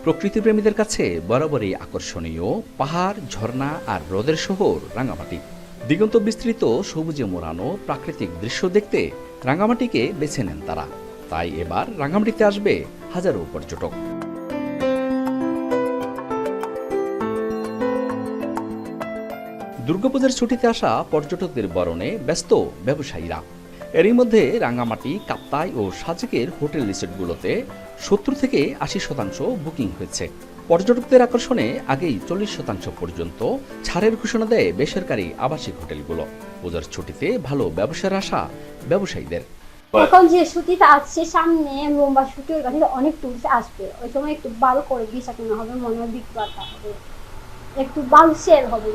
প্রকৃতিপ্রেমীদের কাছে বরাবরই আকর্ষণীয় পাহাড়, ঝর্ণা আর হ্রদের শহর রাঙামাটি। দিগন্ত বিস্তৃত সবুজে মোড়ানো প্রাকৃতিক দৃশ্য দেখতে রাঙামাটিকে বেছে নেন তারা। তাই এবার রাঙামাটিতে আসবে হাজারো পর্যটক। দুর্গাপূজার ছুটিতে আসা পর্যটকদের বরণে ব্যস্ত ব্যবসায়ীরা। এরই মধ্যে রাঙামাটি, কাপ্তাই ও সাজেকের হোটেল রিসোর্টগুলোতে 70 থেকে 80% বুকিং হয়েছে। পর্যটকদের আকর্ষণে আগেই 40% পর্যন্ত ছাড়ের ঘোষণা দেয় বেসরকারি আবাসিক হোটেলগুলো। পূজার ছুটিতে ভালো ব্যবসার আশা ব্যবসায়ীদের। এখন যে ছুটিটা আসছে সামনে লম্বা ছুটি, ওই কাছে অনেক টুরিস্ট আসবে, ওই সময় একটু ভালো করে ভিসা কেনা হবে, মনে হয় বিক্রয়টা হবে, একটু ভালো সেল হবে।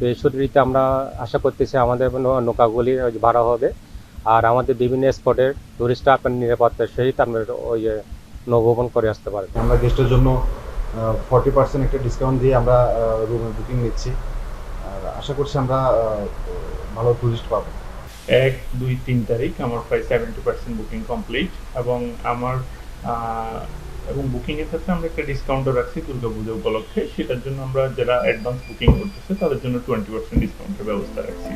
এই ছুটিতে আমরা আশা করতেছি আমাদের নৌকাগুলি ভাড়া হবে, আর আমাদের বিভিন্ন স্পটের টুরিস্টরা আপনার নিরাপত্তার সহিত আপনার ওই নৌভ্রমণ করে আসতে পারবে। আমরা গেস্টের জন্য 40% একটা ডিসকাউন্ট দিয়ে আমরা রুমের বুকিং নিচ্ছি, আর আশা করছি আমরা ভালো টুরিস্ট পাবো। 1, 2, 3 তারিখ আমার প্রায় 70% বুকিং কমপ্লিট, এবং বুকিং এর ক্ষেত্রে আমরা একটা ডিসকাউন্টও রাখছি দুর্গাপূজা উপলক্ষে। সেটার জন্য আমরা যারা অ্যাডভান্স বুকিং করতেছে তাদের জন্য 20% ডিসকাউন্টের ব্যবস্থা রাখছি।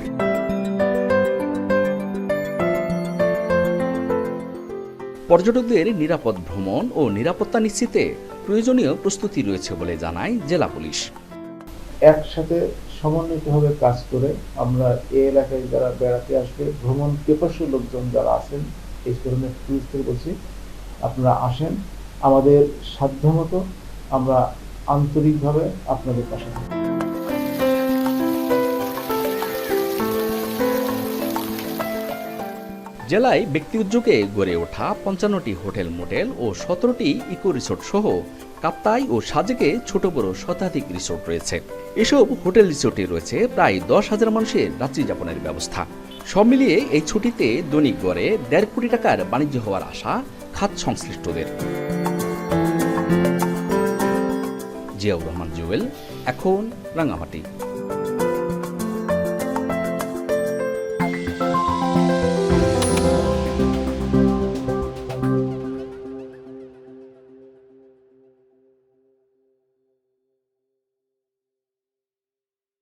পর্যটকদের নিরাপদ ভ্রমণ ও নিরাপত্তা নিশ্চিতে প্রয়োজনীয় প্রস্তুতি রয়েছে বলে জানায় জেলা পুলিশ। একসাথে সমন্বিতভাবে কাজ করে আমরা এই এলাকায় যারা বেড়াতে আসবে, ভ্রমণ পিপাসু লোকজন যারা আছেন, এই ধরনের টুরিস্টদের বলছি আপনারা আসেন, আমাদের সাধ্যমতো আমরা আন্তরিকভাবে আপনাদের পাশে থাকব। জেলায় ব্যক্তি উদ্যোগে গড়ে ওঠা 55টি হোটেল মোটেল ও 17টি ইকো রিসোর্ট সহ কাপ্তাই ও সাজেকে ছোট বড় শতাধিক রিসোর্ট রয়েছে। এসব হোটেল রিসোর্টে রয়েছে প্রায় 10,000 মানুষের রাত্রি যাপনের ব্যবস্থা। সব মিলিয়ে এই ছুটিতে দৈনিক গড়ে 1.5 কোটি টাকার বাণিজ্য হওয়ার আশা খাত সংশ্লিষ্টদের। জিয়াউর রহমান জুয়েল, এখন রাঙামাটি।